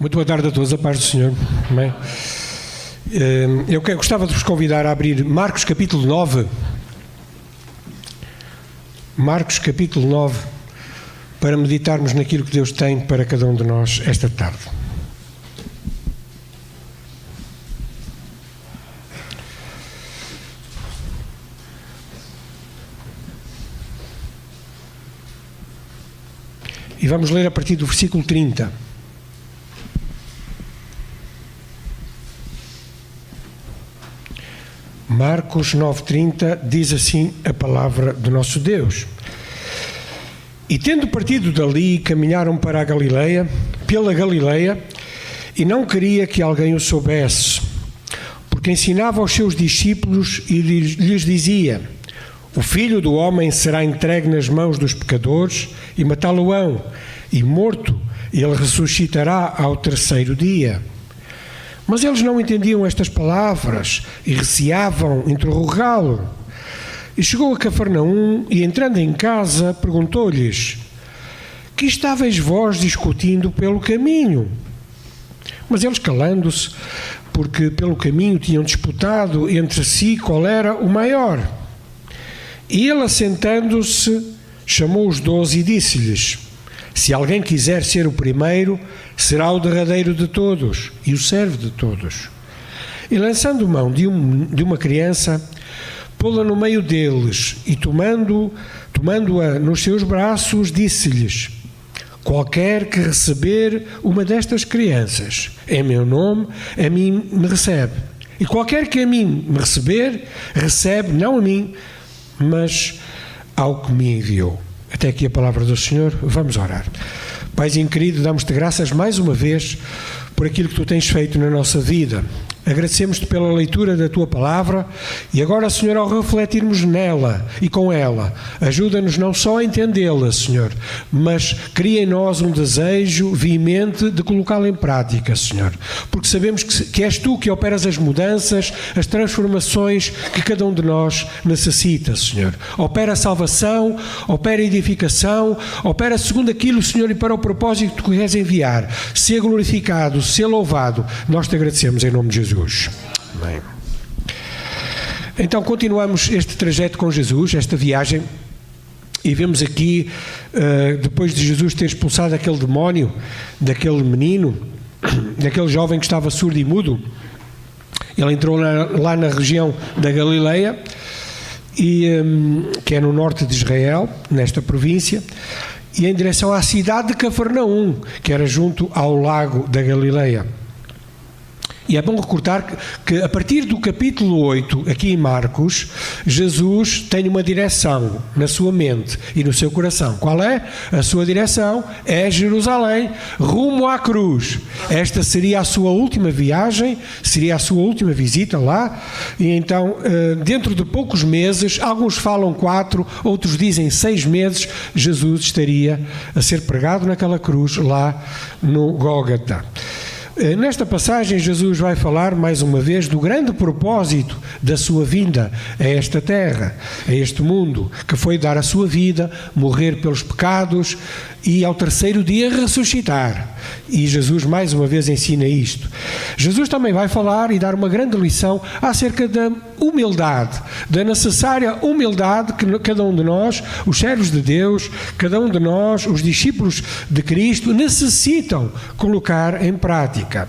Muito boa tarde a todos, a paz do Senhor. Amém. Eu gostava de vos convidar a abrir Marcos capítulo 9. Marcos capítulo 9, para meditarmos naquilo que Deus tem para cada um de nós esta tarde. E vamos ler a partir do versículo 30. Marcos 9:30 diz assim a palavra do nosso Deus. E tendo partido dali, caminharam para a Galileia, pela Galileia, e não queria que alguém o soubesse, porque ensinava aos seus discípulos e lhes dizia: o Filho do Homem será entregue nas mãos dos pecadores e matá-lo-ão, e morto ele ressuscitará ao terceiro dia. Mas eles não entendiam estas palavras e receavam interrogá-lo. E chegou a Cafarnaum e, entrando em casa, perguntou-lhes: que estáveis vós discutindo pelo caminho? Mas eles, calando-se, porque pelo caminho tinham disputado entre si qual era o maior. E ele, assentando-se, chamou os 12 e disse-lhes: se alguém quiser ser o primeiro, será o derradeiro de todos e o servo de todos. E lançando mão de uma criança, pô-la no meio deles e tomando-a nos seus braços, disse-lhes: qualquer que receber uma destas crianças em meu nome, a mim me recebe. E qualquer que a mim me receber, recebe não a mim, mas ao que me enviou. Até aqui a palavra do Senhor. Vamos orar. Paizinho querido, damos-te graças mais uma vez por aquilo que tu tens feito na nossa vida. Agradecemos-te pela leitura da tua palavra e agora, Senhor, ao refletirmos nela e com ela, ajuda-nos não só a entendê-la, Senhor, mas cria em nós um desejo veemente de colocá-la em prática, Senhor, porque sabemos que és tu que operas as mudanças, as transformações que cada um de nós necessita, Senhor. Opera a salvação, opera a edificação, opera segundo aquilo, Senhor, e para o propósito que tu queres enviar. Seja glorificado, seja louvado. Nós te agradecemos em nome de Jesus. Amém. Então continuamos este trajeto com Jesus, esta viagem, e vemos aqui, depois de Jesus ter expulsado aquele demónio, daquele menino, daquele jovem que estava surdo e mudo, ele entrou lá na região da Galileia, que é no norte de Israel, nesta província, e em direção à cidade de Cafarnaum, que era junto ao lago da Galileia. E é bom recordar que a partir do capítulo 8, aqui em Marcos, Jesus tem uma direção na sua mente e no seu coração. Qual é? A sua direção é Jerusalém, rumo à cruz. Esta seria a sua última viagem, seria a sua última visita lá, e então, dentro de poucos meses, alguns falam 4, outros dizem 6 meses, Jesus estaria a ser pregado naquela cruz lá no Gólgota. Nesta passagem, Jesus vai falar mais uma vez do grande propósito da sua vinda a esta terra, a este mundo, que foi dar a sua vida, morrer pelos pecados e ao terceiro dia ressuscitar. E Jesus mais uma vez ensina isto. Jesus também vai falar e dar uma grande lição acerca da humildade, da necessária humildade que cada um de nós, os servos de Deus, cada um de nós, os discípulos de Cristo, necessitam colocar em prática.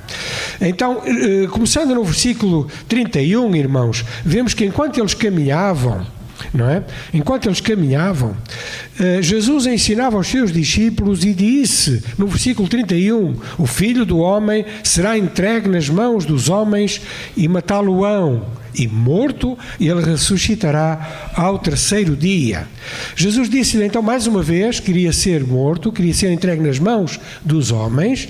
Então, começando no versículo 31, irmãos, vemos que enquanto eles caminhavam, não é? Enquanto eles caminhavam, Jesus ensinava aos seus discípulos e disse, no versículo 31, o Filho do Homem será entregue nas mãos dos homens e matá-lo-ão, e morto ele ressuscitará ao terceiro dia. Jesus disse-lhe então mais uma vez que iria ser morto, queria ser entregue nas mãos dos homens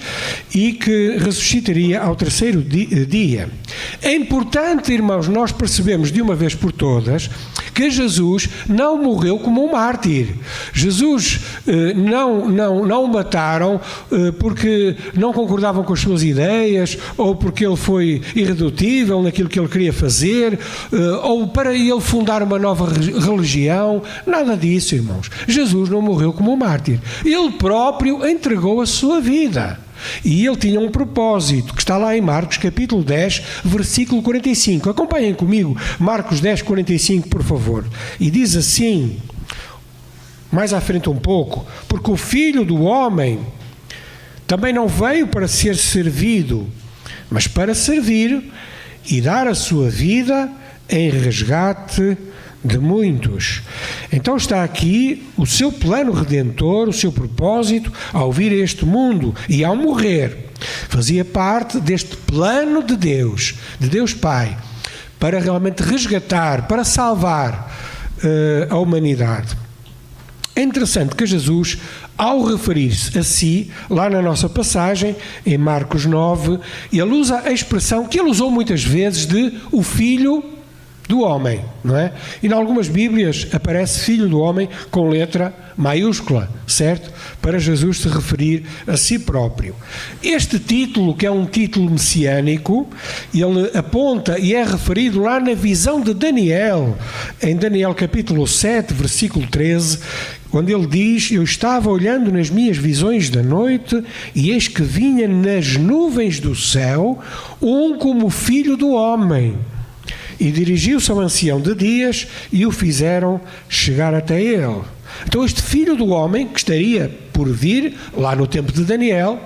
e que ressuscitaria ao terceiro dia. É importante, irmãos, nós percebemos de uma vez por todas que Jesus não morreu como um mártir. Jesus não o mataram porque não concordavam com as suas ideias ou porque ele foi irredutível naquilo que ele queria fazer, ou para ele fundar uma nova religião. Nada disso, irmãos. Jesus não morreu como um mártir. Ele próprio entregou a sua vida. E ele tinha um propósito, que está lá em Marcos, capítulo 10, versículo 45. Acompanhem comigo, Marcos 10, 45, por favor. E diz assim, mais à frente um pouco, porque o Filho do Homem também não veio para ser servido, mas para servir e dar a sua vida em resgate de muitos. Então está aqui o seu plano redentor, o seu propósito ao vir a este mundo e ao morrer. Fazia parte deste plano de Deus Pai, para realmente resgatar, para salvar a humanidade. É interessante que Jesus, ao referir-se a si, lá na nossa passagem, em Marcos 9, ele usa a expressão que ele usou muitas vezes de o Filho do Homem, não é? E em algumas Bíblias aparece Filho do Homem com letra maiúscula, certo? Para Jesus se referir a si próprio. Este título, que é um título messiânico, ele aponta e é referido lá na visão de Daniel, em Daniel capítulo 7, versículo 13, quando ele diz: eu estava olhando nas minhas visões da noite, e eis que vinha nas nuvens do céu um como filho do homem. E dirigiu-se ao ancião de dias e o fizeram chegar até ele. Então este filho do homem, que estaria por vir, lá no tempo de Daniel,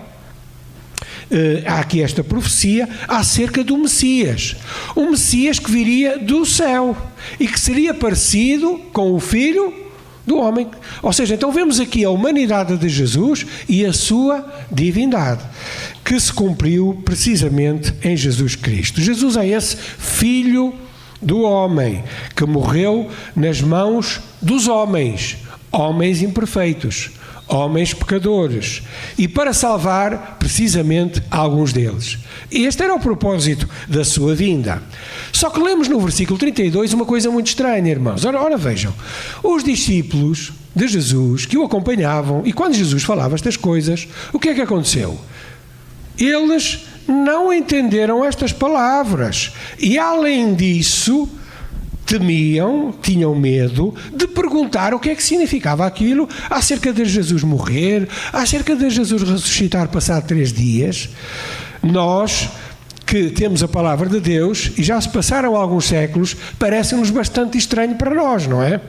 há aqui esta profecia acerca do Messias. Um Messias que viria do céu e que seria parecido com o filho do homem. Ou seja, então vemos aqui a humanidade de Jesus e a sua divindade, que se cumpriu precisamente em Jesus Cristo. Jesus é esse Filho do Homem, que morreu nas mãos dos homens, homens imperfeitos, homens pecadores, e para salvar precisamente alguns deles. Este era o propósito da sua vinda. Só que lemos no versículo 32 uma coisa muito estranha, irmãos. Ora vejam, os discípulos de Jesus que o acompanhavam, e quando Jesus falava estas coisas, o que é que aconteceu? Eles não entenderam estas palavras e, além disso, temiam, tinham medo de perguntar o que é que significava aquilo acerca de Jesus morrer, acerca de Jesus ressuscitar passado 3 dias. Nós, que temos a palavra de Deus, e já se passaram alguns séculos, parece-nos bastante estranho para nós, não é?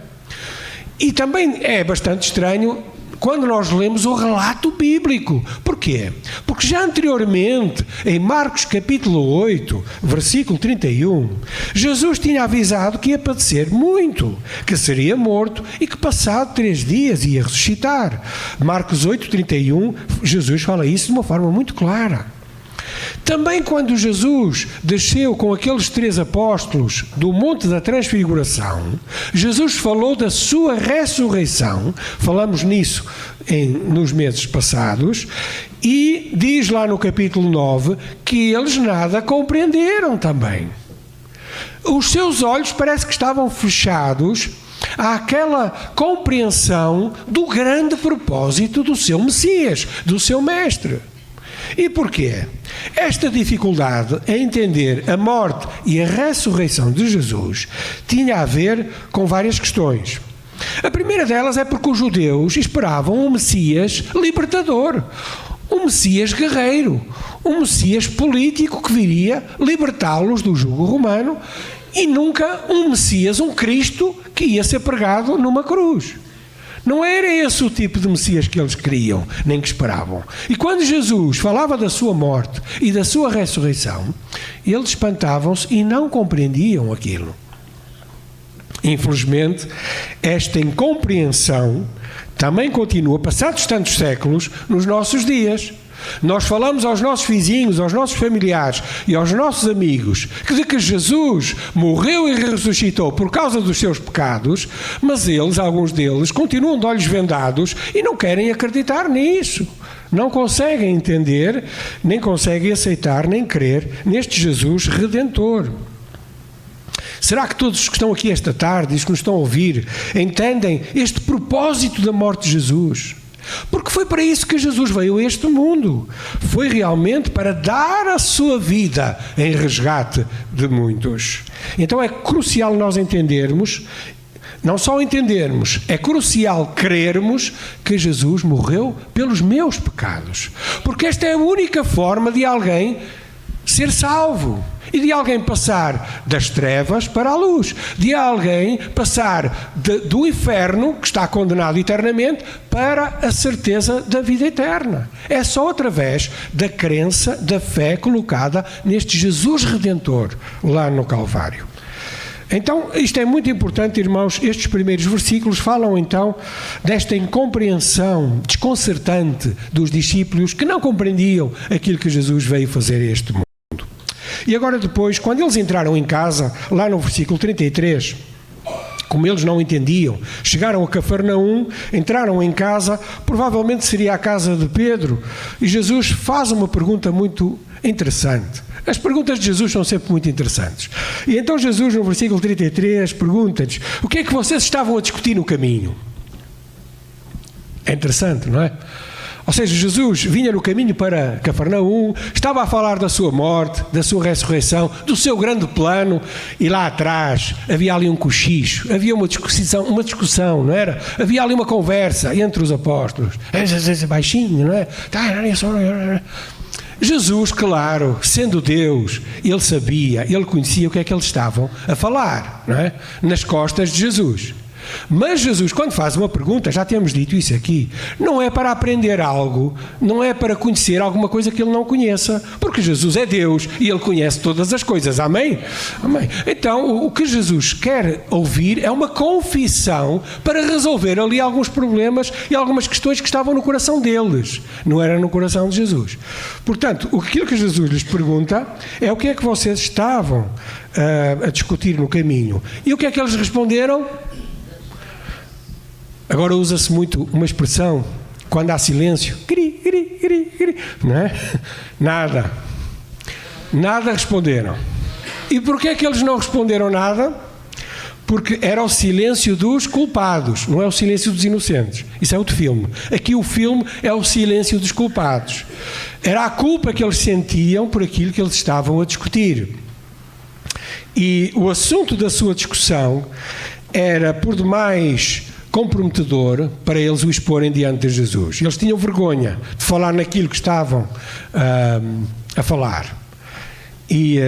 E também é bastante estranho quando nós lemos o relato bíblico. Porquê? Porque já anteriormente, em Marcos capítulo 8, versículo 31, Jesus tinha avisado que ia padecer muito, que seria morto e que passado 3 dias ia ressuscitar. Marcos 8, 31, Jesus fala isso de uma forma muito clara. Também quando Jesus desceu com aqueles 3 apóstolos do Monte da Transfiguração, Jesus falou da sua ressurreição, falamos nisso nos meses passados, e diz lá no capítulo 9 que eles nada compreenderam também. Os seus olhos parece que estavam fechados àquela compreensão do grande propósito do seu Messias, do seu Mestre. E porquê? Esta dificuldade em entender a morte e a ressurreição de Jesus tinha a ver com várias questões. A primeira delas é porque os judeus esperavam um Messias libertador, um Messias guerreiro, um Messias político que viria libertá-los do jugo romano, e nunca um Messias, um Cristo que ia ser pregado numa cruz. Não era esse o tipo de Messias que eles queriam, nem que esperavam. E quando Jesus falava da sua morte e da sua ressurreição, eles espantavam-se e não compreendiam aquilo. Infelizmente, esta incompreensão também continua, passados tantos séculos, nos nossos dias. Nós falamos aos nossos vizinhos, aos nossos familiares e aos nossos amigos de que Jesus morreu e ressuscitou por causa dos seus pecados, mas eles, alguns deles, continuam de olhos vendados e não querem acreditar nisso. Não conseguem entender, nem conseguem aceitar, nem crer neste Jesus Redentor. Será que todos os que estão aqui esta tarde e os que nos estão a ouvir entendem este propósito da morte de Jesus? Porque foi para isso que Jesus veio a este mundo. Foi realmente para dar a sua vida em resgate de muitos. Então é crucial nós entendermos não só entendermos, é crucial crermos que Jesus morreu pelos meus pecados. Porque esta é a única forma de alguém ser salvo e de alguém passar das trevas para a luz, de alguém passar do inferno, que está condenado eternamente, para a certeza da vida eterna. É só através da crença, da fé colocada neste Jesus Redentor lá no Calvário. Então, isto é muito importante, irmãos. Estes primeiros versículos falam então desta incompreensão desconcertante dos discípulos que não compreendiam aquilo que Jesus veio fazer a este mundo. E agora depois, quando eles entraram em casa, lá no versículo 33, como eles não entendiam, chegaram a Cafarnaum, entraram em casa, provavelmente seria a casa de Pedro, e Jesus faz uma pergunta muito interessante. As perguntas de Jesus são sempre muito interessantes. E então Jesus, no versículo 33, pergunta-lhes: o que é que vocês estavam a discutir no caminho? É interessante, não é? Ou seja, Jesus vinha no caminho para Cafarnaum, estava a falar da sua morte, da sua ressurreição, do seu grande plano, e lá atrás havia ali um cochicho, havia uma discussão, não era? Havia ali uma conversa entre os apóstolos. Baixinho, não é? Jesus, claro, sendo Deus, ele sabia, ele conhecia o que é que eles estavam a falar, não é? Nas costas de Jesus. Mas Jesus, quando faz uma pergunta, já temos dito isso aqui, não é para aprender algo, não é para conhecer alguma coisa que ele não conheça, porque Jesus é Deus e ele conhece todas as coisas, amém? Amém. Então, o que Jesus quer ouvir é uma confissão para resolver ali alguns problemas e algumas questões que estavam no coração deles, não era no coração de Jesus. Portanto, aquilo que Jesus lhes pergunta é: o que é que vocês estavam a discutir no caminho? E o que é que eles responderam? Agora usa-se muito uma expressão, quando há silêncio, não é? Nada responderam. E porquê é que eles não responderam nada? Porque era o silêncio dos culpados, não é o silêncio dos inocentes. Isso é outro filme. Aqui o filme é o silêncio dos culpados. Era a culpa que eles sentiam por aquilo que eles estavam a discutir. E o assunto da sua discussão era, por demais, comprometedor para eles o exporem diante de Jesus. Eles tinham vergonha de falar naquilo que estavam a falar. E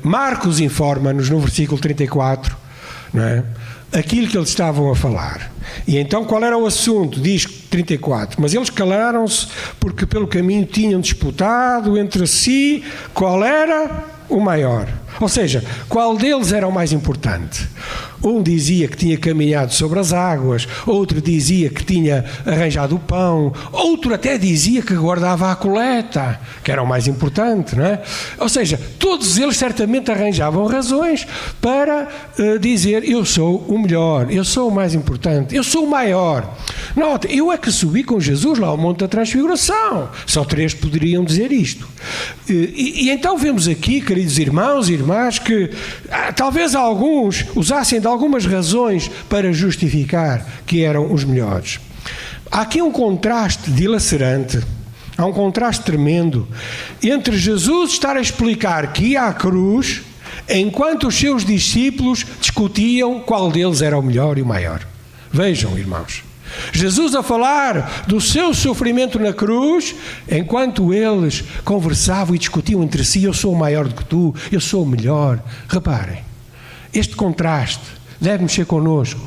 Marcos informa-nos no versículo 34, não é? Aquilo que eles estavam a falar. E então qual era o assunto? Diz 34, mas eles calaram-se porque pelo caminho tinham disputado entre si qual era o maior. Ou seja, qual deles era o mais importante? Um dizia que tinha caminhado sobre as águas, outro dizia que tinha arranjado o pão, outro até dizia que guardava a coleta, que era o mais importante, não é? Ou seja, todos eles certamente arranjavam razões para dizer: eu sou o melhor, eu sou o mais importante, eu sou o maior. Note, eu é que subi com Jesus lá ao Monte da Transfiguração. Só 3 poderiam dizer isto. E então vemos aqui, queridos irmãos e irmãs, que talvez alguns usassem de algumas razões para justificar que eram os melhores. Há aqui um contraste dilacerante, há um contraste tremendo entre Jesus estar a explicar que ia à cruz, enquanto os seus discípulos discutiam qual deles era o melhor e o maior. Vejam, irmãos, Jesus a falar do seu sofrimento na cruz, enquanto eles conversavam e discutiam entre si: eu sou maior do que tu, eu sou o melhor. Reparem, este contraste deve mexer connosco,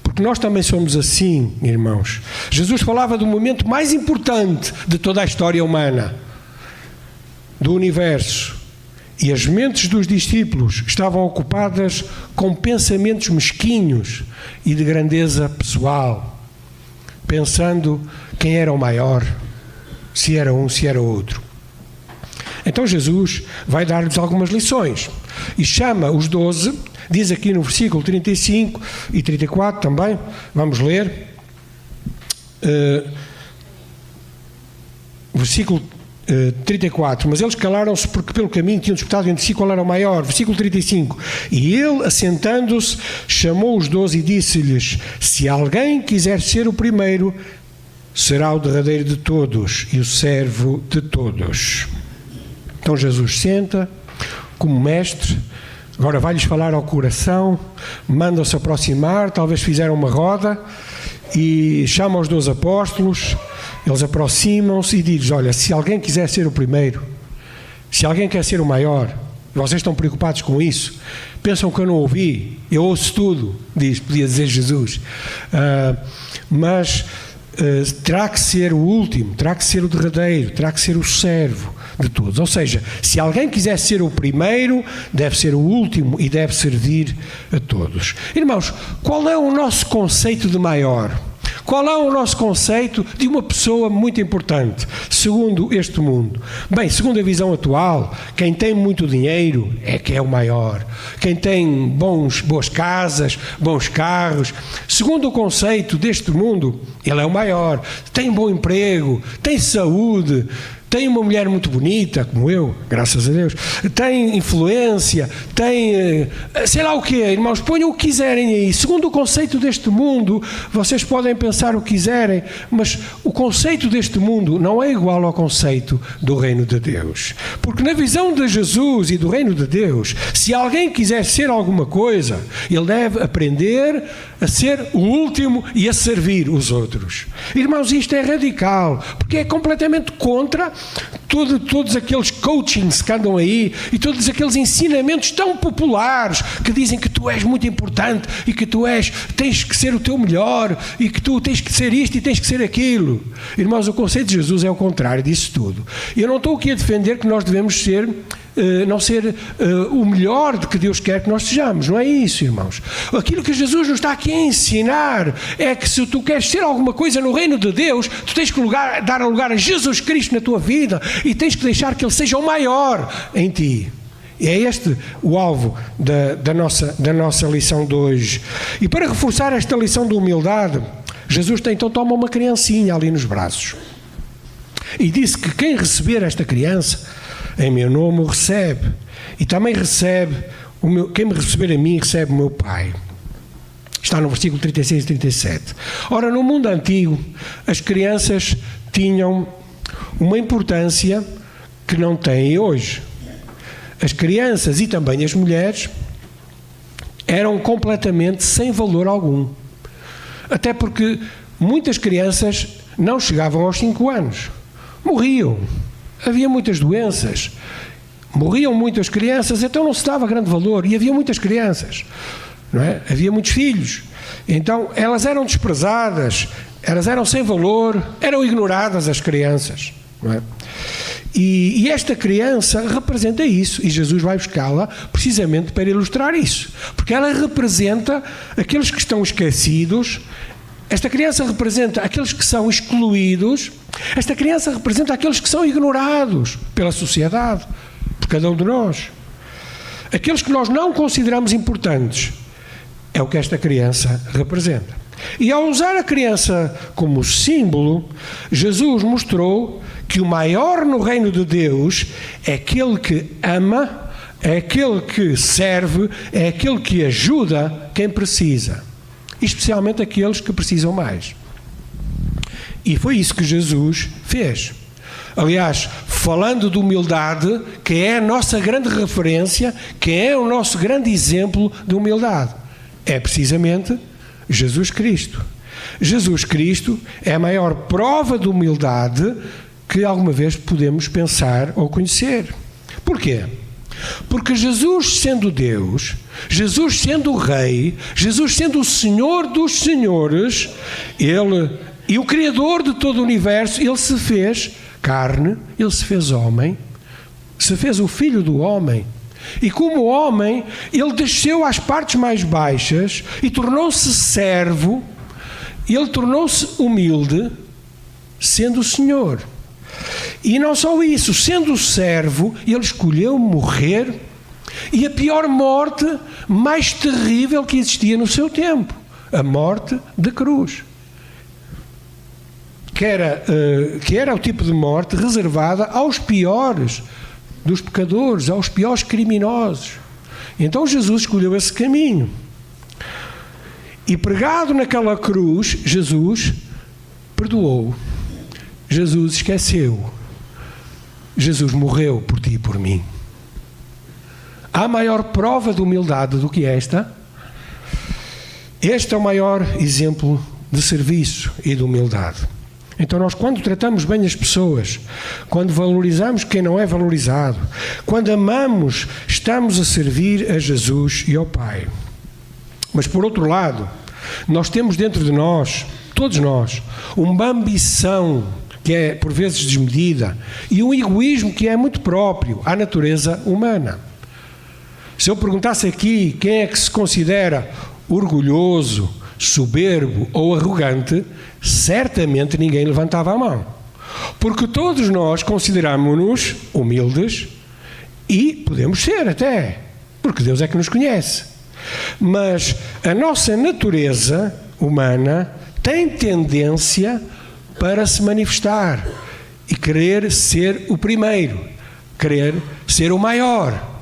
porque nós também somos assim, irmãos. Jesus falava do momento mais importante de toda a história humana, do universo, e as mentes dos discípulos estavam ocupadas com pensamentos mesquinhos e de grandeza pessoal, pensando quem era o maior, se era um, se era outro. Então Jesus vai dar-lhes algumas lições e chama os 12, diz aqui no versículo 35 e 34 também, vamos ler, versículo 34, mas eles calaram-se porque pelo caminho tinham disputado entre si qual era o maior. Versículo 35, e ele, assentando-se, chamou os 12 e disse-lhes: se alguém quiser ser o primeiro, será o derradeiro de todos e o servo de todos. Então Jesus senta como mestre, Agora vai-lhes falar ao coração, mandam-se aproximar, talvez fizeram uma roda e chamam os 12 apóstolos, eles aproximam-se e dizem: olha, se alguém quiser ser o primeiro, se alguém quer ser o maior, vocês estão preocupados com isso? Pensam que eu não ouvi? Eu ouço tudo, podia dizer Jesus. Mas terá que ser o último, terá que ser o derradeiro, terá que ser o servo de todos. Ou seja, se alguém quiser ser o primeiro, deve ser o último e deve servir a todos. Irmãos, qual é o nosso conceito de maior? Qual é o nosso conceito de uma pessoa muito importante, segundo este mundo? Bem, segundo a visão atual, quem tem muito dinheiro é que é o maior. Quem tem boas casas, bons carros, segundo o conceito deste mundo, ele é o maior. Tem bom emprego, tem saúde, tem uma mulher muito bonita, como eu, graças a Deus, tem influência, tem sei lá o quê, irmãos, ponham o que quiserem aí. Segundo o conceito deste mundo, vocês podem pensar o que quiserem, mas o conceito deste mundo não é igual ao conceito do reino de Deus. Porque na visão de Jesus e do reino de Deus, se alguém quiser ser alguma coisa, ele deve aprender a ser o último e a servir os outros. Irmãos, isto é radical, porque é completamente contra todos aqueles coachings que andam aí e todos aqueles ensinamentos tão populares que dizem que tu és muito importante e que tens que ser o teu melhor e que tu tens que ser isto e tens que ser aquilo. Irmãos, o conceito de Jesus é o contrário disso tudo. Eu não estou aqui a defender que nós devemos não ser o melhor de que Deus quer que nós sejamos, não é isso, irmãos. Aquilo que Jesus nos está aqui a ensinar é que se tu queres ser alguma coisa no reino de Deus, tu tens que dar lugar a Jesus Cristo na tua vida e tens que deixar que Ele seja o maior em ti. E é este o alvo da nossa lição de hoje. E para reforçar esta lição de humildade, Jesus então toma uma criancinha ali nos braços e disse que quem receber esta criança em meu nome o recebe, e também recebe quem me receber a mim recebe o meu Pai. Está no versículo 36 e 37. Ora, no mundo antigo, as crianças tinham uma importância que não têm hoje. As crianças e também as mulheres eram completamente sem valor algum. Até porque muitas crianças não chegavam aos 5 anos. Morriam. Havia muitas doenças, morriam muitas crianças, então não se dava grande valor, e havia muitas crianças, não é? Havia muitos filhos, então elas eram desprezadas, elas eram sem valor, eram ignoradas as crianças, não é? E esta criança representa isso, e Jesus vai buscá-la precisamente para ilustrar isso, porque ela representa aqueles que estão esquecidos. Esta criança representa aqueles que são excluídos. Esta criança representa aqueles que são ignorados pela sociedade, por cada um de nós. Aqueles que nós não consideramos importantes, é o que esta criança representa. E ao usar a criança como símbolo, Jesus mostrou que o maior no reino de Deus é aquele que ama, é aquele que serve, é aquele que ajuda quem precisa. Especialmente aqueles que precisam mais. E foi isso que Jesus fez. Aliás, falando de humildade, que é a nossa grande referência, que é o nosso grande exemplo de humildade, é precisamente Jesus Cristo. Jesus Cristo é a maior prova de humildade que alguma vez podemos pensar ou conhecer. Porquê? Porque Jesus sendo Deus, Jesus sendo o Rei, Jesus sendo o Senhor dos Senhores, Ele e o Criador de todo o universo, Ele se fez carne, Ele se fez homem, se fez o Filho do homem. E como homem, Ele desceu às partes mais baixas e tornou-se servo, Ele tornou-se humilde, sendo o Senhor. E não só isso, sendo servo, ele escolheu morrer, e a pior morte, mais terrível que existia no seu tempo, a morte de cruz. Que era o tipo de morte reservada aos piores dos pecadores, aos piores criminosos. Então Jesus escolheu esse caminho. E pregado naquela cruz, Jesus perdoou. Jesus esqueceu. Jesus morreu por ti e por mim. Há maior prova de humildade do que esta? Este é o maior exemplo de serviço e de humildade. Então nós, quando tratamos bem as pessoas, quando valorizamos quem não é valorizado, quando amamos, estamos a servir a Jesus e ao Pai. Mas por outro lado, nós temos dentro de nós, todos nós, uma ambição que é por vezes desmedida e um egoísmo que é muito próprio à natureza humana. Se eu perguntasse aqui quem é que se considera orgulhoso, soberbo ou arrogante, certamente ninguém levantava a mão. Porque todos nós consideramos-nos humildes e podemos ser até, porque Deus é que nos conhece. Mas a nossa natureza humana tem tendência para se manifestar e querer ser o primeiro, querer ser o maior.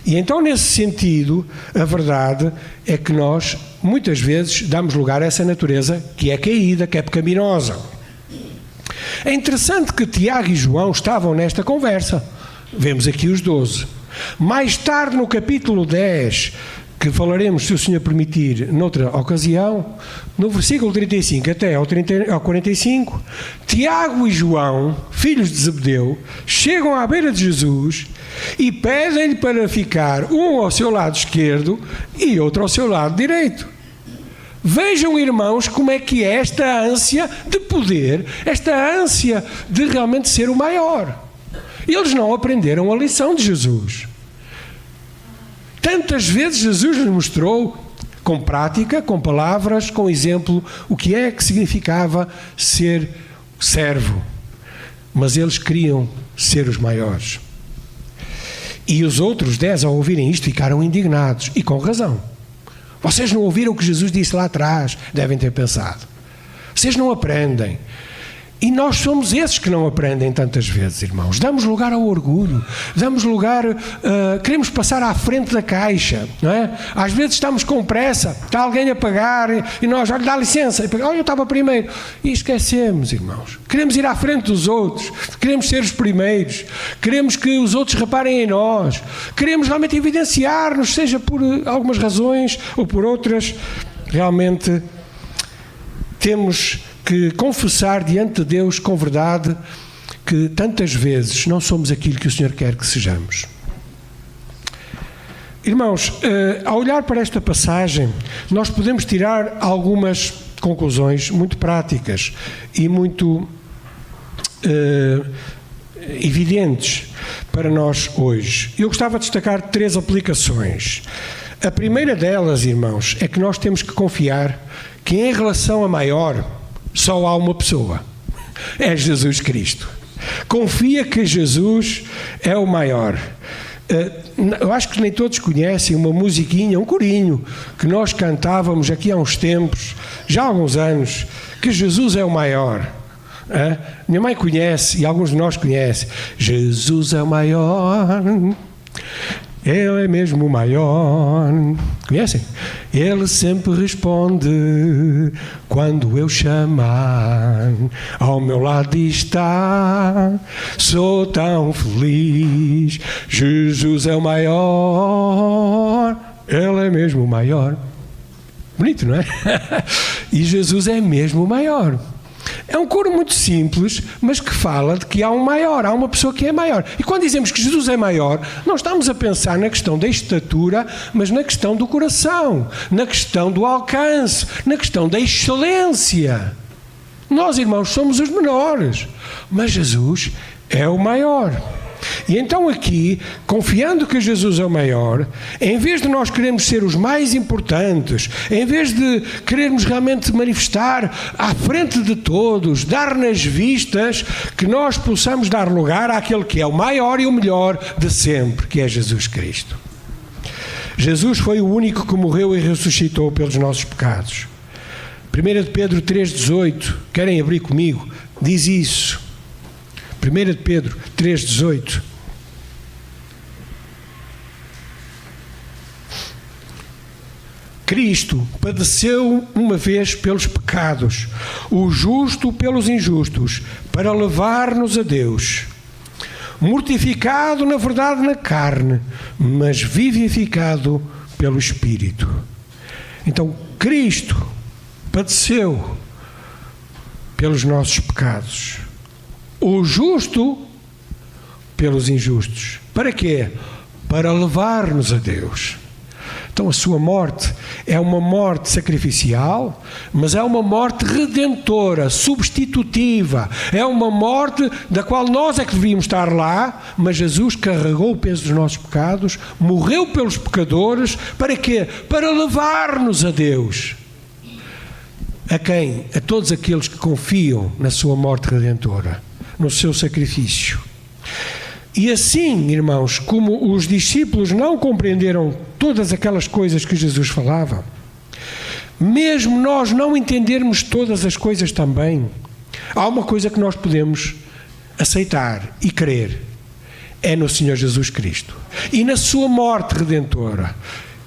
E então, nesse sentido, a verdade é que nós, muitas vezes, damos lugar a essa natureza que é caída, que é pecaminosa. É interessante que Tiago e João estavam nesta conversa. Vemos aqui os 12. Mais tarde, no capítulo 10, que falaremos, se o Senhor permitir, noutra ocasião, no versículo 35 até ao 45, Tiago e João, filhos de Zebedeu, chegam à beira de Jesus e pedem-lhe para ficar um ao seu lado esquerdo e outro ao seu lado direito. Vejam, irmãos, como é que é esta ânsia de poder, esta ânsia de realmente ser o maior. Eles não aprenderam a lição de Jesus. Tantas vezes Jesus nos mostrou, com prática, com palavras, com exemplo, o que é que significava ser servo. Mas eles queriam ser os maiores. E os outros 10, ao ouvirem isto, ficaram indignados. E com razão. Vocês não ouviram o que Jesus disse lá atrás? Devem ter pensado. Vocês não aprendem. E nós somos esses que não aprendem tantas vezes, irmãos. Damos lugar ao orgulho, damos lugar, queremos passar à frente da caixa, não é? Às vezes estamos com pressa, está alguém a pagar e nós, olha, dá licença, olha, eu estava primeiro. E esquecemos, irmãos. Queremos ir à frente dos outros, queremos ser os primeiros, queremos que os outros reparem em nós, queremos realmente evidenciar-nos, seja por algumas razões ou por outras. Realmente temos que confessar diante de Deus com verdade que tantas vezes não somos aquilo que o Senhor quer que sejamos. Irmãos, ao olhar para esta passagem, nós podemos tirar algumas conclusões muito práticas e muito evidentes para nós hoje. Eu gostava de destacar 3 aplicações. A primeira delas, irmãos, é que nós temos que confiar que em relação a maior, só há uma pessoa, é Jesus Cristo. Confia que Jesus é o maior. Eu acho que nem todos conhecem uma musiquinha, um corinho, que nós cantávamos aqui há uns tempos, já há alguns anos, que Jesus é o maior. Minha mãe conhece, e alguns de nós conhecem. Jesus é o maior, Ele é mesmo o maior. Conhecem? Ele sempre responde quando eu chamar. Ao meu lado está, sou tão feliz. Jesus é o maior. Ele é mesmo o maior. Bonito, não é? E Jesus é mesmo o maior. É um coro muito simples, mas que fala de que há um maior, há uma pessoa que é maior. E quando dizemos que Jesus é maior, não estamos a pensar na questão da estatura, mas na questão do coração, na questão do alcance, na questão da excelência. Nós, irmãos, somos os menores, mas Jesus é o maior. E então aqui, confiando que Jesus é o maior, em vez de nós querermos ser os mais importantes, em vez de querermos realmente manifestar à frente de todos, dar nas vistas, que nós possamos dar lugar àquele que é o maior e o melhor de sempre, que é Jesus Cristo. Jesus foi o único que morreu e ressuscitou pelos nossos pecados. 1 de Pedro 3,18, querem abrir comigo? Diz isso. 1 de Pedro 3,18. Cristo padeceu uma vez pelos pecados, o justo pelos injustos, para levar-nos a Deus. mortificado na verdade na carne, mas vivificado pelo Espírito. Então, Cristo padeceu pelos nossos pecados, o justo pelos injustos. Para quê? Para levar-nos a Deus. Então a sua morte é uma morte sacrificial, mas é uma morte redentora, substitutiva. É uma morte da qual nós é que devíamos estar lá, mas Jesus carregou o peso dos nossos pecados, morreu pelos pecadores. Para quê? Para levar-nos a Deus. A quem? A todos aqueles que confiam na sua morte redentora, no seu sacrifício. E assim, irmãos, como os discípulos não compreenderam todas aquelas coisas que Jesus falava, mesmo nós não entendermos todas as coisas também, há uma coisa que nós podemos aceitar e crer, é no Senhor Jesus Cristo e na sua morte redentora.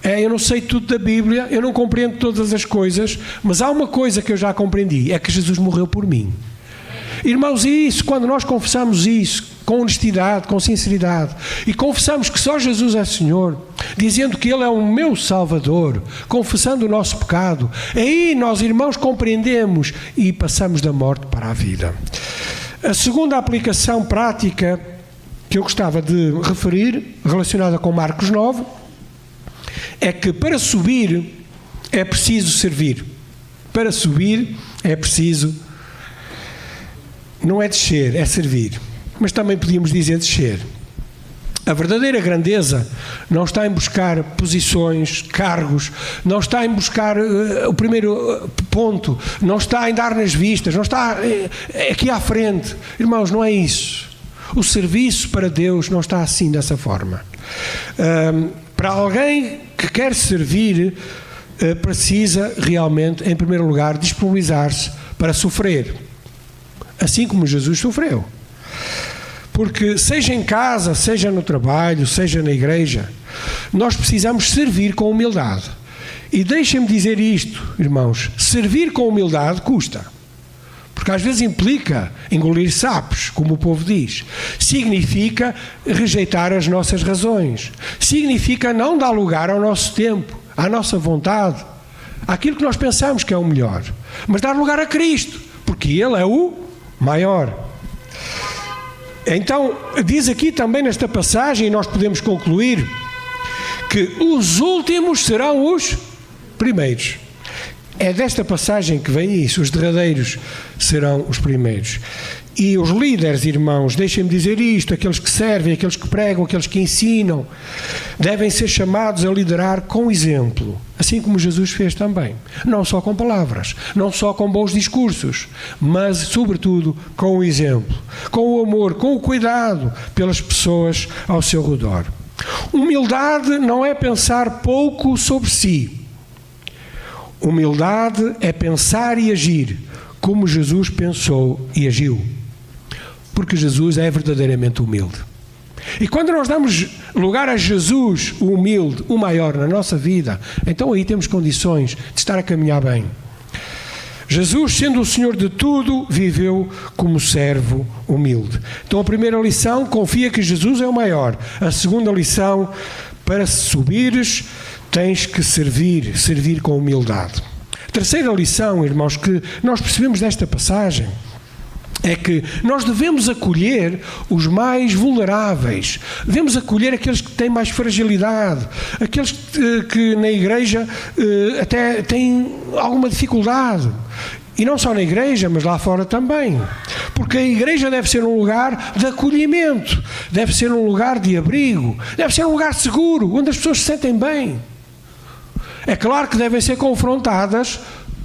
Eu não sei tudo da Bíblia, eu não compreendo todas as coisas, mas há uma coisa que eu já compreendi, é que Jesus morreu por mim. Irmãos, e isso, quando nós confessamos isso, com honestidade, com sinceridade, e confessamos que só Jesus é Senhor, dizendo que Ele é o meu Salvador, confessando o nosso pecado, aí nós, irmãos, compreendemos e passamos da morte para a vida. A segunda aplicação prática que eu gostava de referir, relacionada com Marcos 9, é que para subir é preciso servir. Para subir é preciso, não é descer, é servir. Mas também podíamos dizer descer. A verdadeira grandeza não está em buscar posições, cargos, não está em buscar o primeiro ponto, não está em dar nas vistas, não está aqui à frente. Irmãos, não é isso. O serviço para Deus não está assim, dessa forma. Para alguém que quer servir, precisa realmente, em primeiro lugar, disponibilizar-se para sofrer, assim como Jesus sofreu. Porque seja em casa, seja no trabalho, seja na igreja, nós precisamos servir com humildade. E deixem-me dizer isto, irmãos, servir com humildade custa. Porque às vezes implica engolir sapos, como o povo diz. Significa rejeitar as nossas razões. Significa não dar lugar ao nosso tempo, à nossa vontade, àquilo que nós pensamos que é o melhor. Mas dar lugar a Cristo, porque Ele é o maior. Então, diz aqui também nesta passagem, e nós podemos concluir, que os últimos serão os primeiros. É desta passagem que vem isso, os derradeiros serão os primeiros. E os líderes, irmãos, deixem-me dizer isto, aqueles que servem, aqueles que pregam, aqueles que ensinam, devem ser chamados a liderar com exemplo, assim como Jesus fez também. Não só com palavras, não só com bons discursos, mas, sobretudo, com o exemplo, com o amor, com o cuidado pelas pessoas ao seu redor. Humildade não é pensar pouco sobre si. Humildade é pensar e agir como Jesus pensou e agiu. Porque Jesus é verdadeiramente humilde. E quando nós damos lugar a Jesus, o humilde, o maior na nossa vida, então aí temos condições de estar a caminhar bem. Jesus, sendo o Senhor de tudo, viveu como servo humilde. Então a primeira lição, confia que Jesus é o maior. A segunda lição, para subires, tens que servir com humildade. A terceira lição, irmãos, que nós percebemos desta passagem, é que nós devemos acolher os mais vulneráveis, devemos acolher aqueles que têm mais fragilidade, aqueles que na igreja até têm alguma dificuldade. E não só na igreja, mas lá fora também. Porque a igreja deve ser um lugar de acolhimento, deve ser um lugar de abrigo, deve ser um lugar seguro, onde as pessoas se sentem bem. É claro que devem ser confrontadas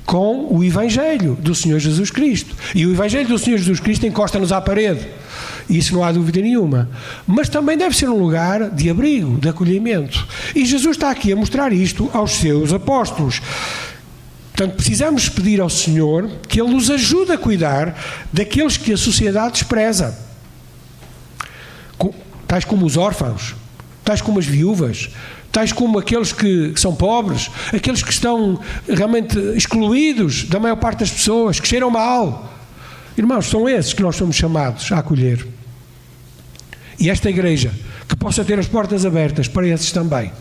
com o Evangelho do Senhor Jesus Cristo. E o Evangelho do Senhor Jesus Cristo encosta-nos à parede. Isso não há dúvida nenhuma. Mas também deve ser um lugar de abrigo, de acolhimento. E Jesus está aqui a mostrar isto aos seus apóstolos. Portanto, precisamos pedir ao Senhor que Ele nos ajude a cuidar daqueles que a sociedade despreza. Tais como os órfãos, tais como as viúvas, tais como aqueles que são pobres, aqueles que estão realmente excluídos da maior parte das pessoas, que cheiram mal. Irmãos, são esses que nós somos chamados a acolher. E esta igreja, que possa ter as portas abertas para esses também.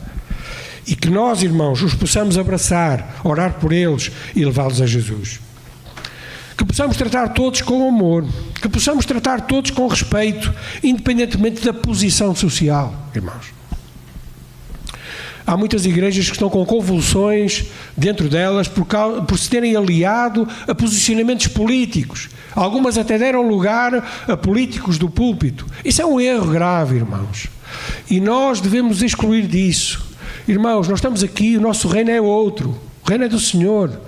E que nós, irmãos, os possamos abraçar, orar por eles e levá-los a Jesus. Que possamos tratar todos com amor, que possamos tratar todos com respeito, independentemente da posição social, irmãos. Há muitas igrejas que estão com convulsões dentro delas por se terem aliado a posicionamentos políticos. Algumas até deram lugar a políticos do púlpito. Isso é um erro grave, irmãos. E nós devemos excluir disso. Irmãos, nós estamos aqui, o nosso reino é outro. O reino é do Senhor.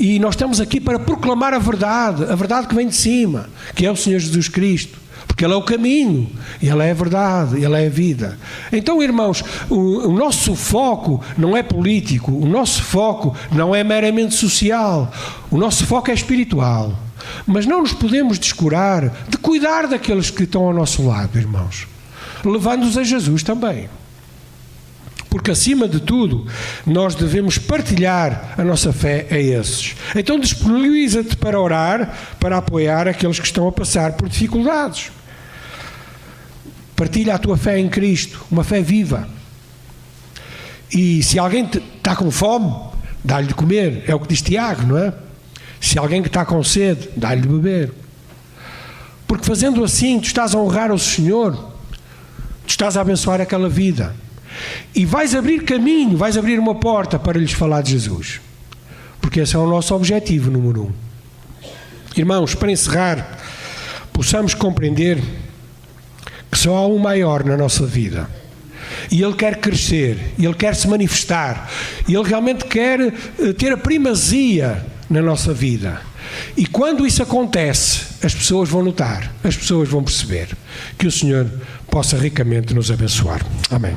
E nós estamos aqui para proclamar a verdade que vem de cima, que é o Senhor Jesus Cristo. Porque Ele é o caminho, Ele é a verdade, Ele é a vida. Então, irmãos, o nosso foco não é político, o nosso foco não é meramente social, o nosso foco é espiritual. Mas não nos podemos descurar de cuidar daqueles que estão ao nosso lado, irmãos, levando-os a Jesus também. Porque, acima de tudo, nós devemos partilhar a nossa fé a esses. Então, disponibiliza-te para orar, para apoiar aqueles que estão a passar por dificuldades. Partilha a tua fé em Cristo, uma fé viva. E se alguém está com fome, dá-lhe de comer. É o que diz Tiago, não é? Se alguém que está com sede, dá-lhe de beber. Porque fazendo assim, tu estás a honrar o Senhor, tu estás a abençoar aquela vida. E vais abrir caminho, vais abrir uma porta para lhes falar de Jesus. Porque esse é o nosso objetivo número 1. Irmãos, para encerrar, possamos compreender que só há um maior na nossa vida. E Ele quer crescer, e Ele quer se manifestar, e Ele realmente quer ter a primazia na nossa vida. E quando isso acontece, as pessoas vão notar, as pessoas vão perceber. Que o Senhor possa ricamente nos abençoar. Amém.